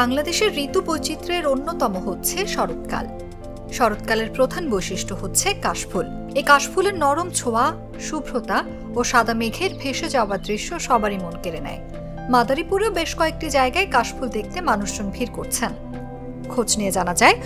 বাংলাদেশের ঋতু বৈচিত্র্যের অন্যতম হচ্ছে শরৎকাল। শরৎকালের প্রধান বৈশিষ্ট্য হচ্ছে কাশফুল। এই কাশফুলের নরম ছোঁয়া, শুভ্রতা ও সাদা মেঘের ভেসে যাওয়ার দৃশ্য সবারই মন কেড়ে নেয়। মাদারীপুরেও বেশ কয়েকটি জায়গায় কাশফুল দেখতে মানুষজন ভিড় করছেন। খোঁজ নিয়ে জানা যায়,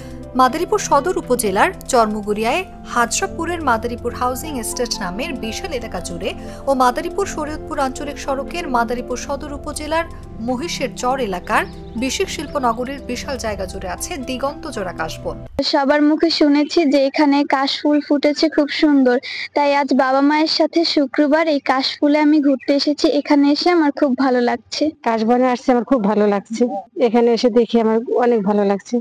মাদারীপুর সদর উপজেলার চরমুগুরিয়ায় হাজরাপুরের মাদারীপুর হাউজিং এস্টেট নামের বিশাল এলাকা জুড়ে ও মাদারীপুর শরীয়তপুর আঞ্চলিক সড়কের মাদারীপুর সদর উপজেলার মহিষের চর এলাকার বিশেষ শিল্প নগরীর বিশাল জায়গা জুড়ে আছে দিগন্ত জোড়া কাশবন। সবার মুখে শুনেছি যে এখানে কাশফুল ফুটেছে খুব সুন্দর, তাই আজ বাবা মায়ের সাথে শুক্রবার এই কাশফুলে আমি ঘুরতে এসেছি। এখানে এসে আমার খুব ভালো লাগছে। কাশবনে আসছে, আমার খুব ভালো লাগছে। এখানে এসে দেখি আমার অনেক ভালো লাগছে।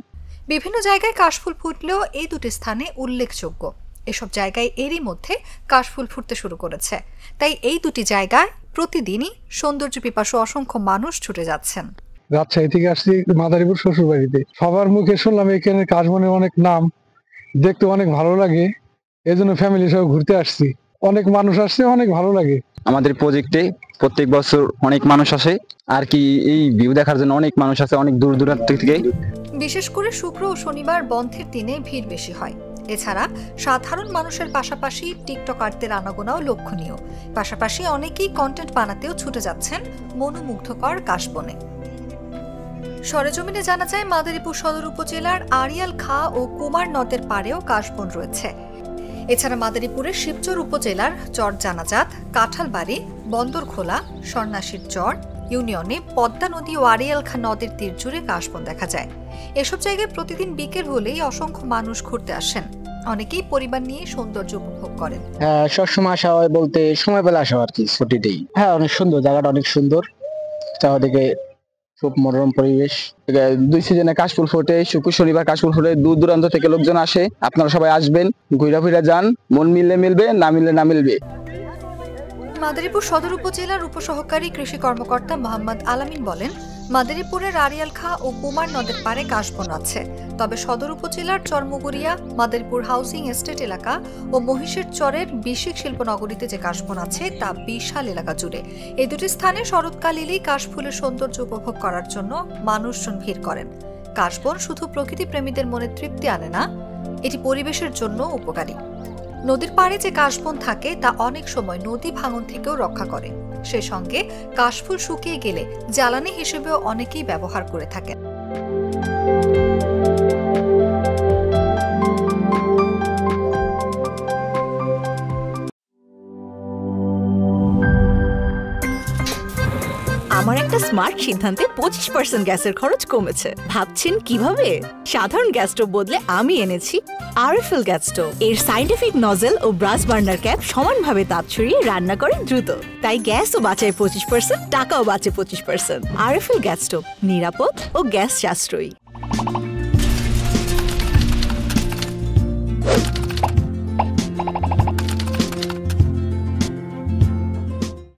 বিভিন্ন জায়গায় কাশফুল ফুটলেও এই দুটি স্থানে উল্লেখযোগ্য। এসব জায়গায় এরই মধ্যে কাশফুল ফুটতে শুরু করেছে, তাই এই দুটি জায়গায় প্রতিদিনই সৌন্দর্য পিপাসু অসংখ্য মানুষ ছুটে যাচ্ছেন। রাজশাহী থেকে আসছি মাদারীপুর শ্বশুর বাড়িতে। সবার মুখে শুনলাম এখানে কাশবনের অনেক নাম, দেখতে অনেক ভালো লাগে, এই জন্য ফ্যামিলি সহ ঘুরতে আসছি। অনেক মানুষ আসছে, অনেক ভালো লাগে। আমাদের প্রজেক্টে প্রত্যেক বছর অনেক মানুষ আসে আর কি, এই ভিউ দেখার জন্য অনেক মানুষ আসে অনেক দূর দূরান্ত থেকে। বিশেষ করে শুক্র ও শনিবার বন্ধের দিনে ভিড় বেশি হয়। এছাড়া সাধারণ মানুষের পাশাপাশি টিকটকারদের আনাগোনাও লক্ষণীয়। পাশাপাশি অনেকেই কন্টেন্ট বানাতেও ছুটে যাচ্ছেন মনোমুগ্ধকর কাশবনে। সরেজমিনে জানা যায়, মাদারীপুর সদর উপজেলার আড়িয়াল খাঁ ও কুমার নদের পাড়েও কাশবন রয়েছে। এছাড়া মাদারীপুরের শিবচর উপজেলার চর জানাজাত, কাঁঠালবাড়ি, বন্দরখোলা, সন্ন্যাসীর চর ইউনিয়নে পদ্মা নদী ও আড়িয়াল খাঁ নদের তীর জুড়ে কাশবন দেখা যায়। এসব জায়গায় প্রতিদিন বিকেল হলেই অসংখ্য মানুষ ঘুরতে আসেন। অনেকেই পরিবার নিয়ে সৌন্দর্য উপভোগ করেন। হ্যাঁ, সবসময় আসা হয় বলতে সময় পেলে আসা আর কি, ছুটিতেই। হ্যাঁ, অনেক সুন্দর জায়গাটা, অনেক সুন্দর। চারদিকে খুব মনোরম পরিবেশ। দুই সিজনে কাশফুল ফোটে, শুক্র শনিবার কাশফুল ফোটে, দূর দূরান্ত থেকে লোকজন আসে। আপনারা সবাই আসবেন, ঘুরা ফিরা যান, মন মিললে মিলবে, না মিললে না মিলবে। মাদারীপুর সদর উপজেলার উপসহকারী কৃষি কর্মকর্তা মোহাম্মদ আলামিন বলেন, মাদারীপুরের আড়িয়াল খাঁ ও কুমার নদের পাড়ে কাশবন আছে, তবে সদর উপজেলার চরমুগুরিয়া, মাদারীপুর হাউজিং এস্টেট এলাকা ও মহিষের চরের বিশেষ শিল্প নগরীতে যে কাশবন আছে তা বিশাল এলাকা জুড়ে। এই দুটি স্থানে শরৎকাল এলেই কাশফুলের সৌন্দর্য উপভোগ করার জন্য মানুষজন ভিড় করেন। কাশবন শুধু প্রকৃতি প্রেমীদের মনে তৃপ্তি আনে না, এটি পরিবেশের জন্য উপকারী। নদীর পাড়ে যে কাশবন থাকে তা অনেক সময় নদী ভাঙন থেকেও রক্ষা করে। সেই সঙ্গে কাশফুল শুকিয়ে গেলে জ্বালানি হিসেবেও অনেকেই ব্যবহার করে থাকেন। আমার একটা স্মার্ট সিদ্ধান্তে 25% গ্যাসের খরচ কমেছে। ভাবছেন কিভাবে? সাধারণ গ্যাস স্টোভ বদলে আমি এনেছি আরএফএল গ্যাস স্টোভ। এর সাইন্টিফিক নজল ও ব্রাস বার্নার ক্যাপ সমানভাবে তাপ ছড়িয়ে রান্না করে দ্রুত, তাই গ্যাসও বাঁচায় 25%, টাকাও বাঁচে 25%। আরএফএল গ্যাস স্টোভ নিরাপদ ও গ্যাস সাশ্রয়ী।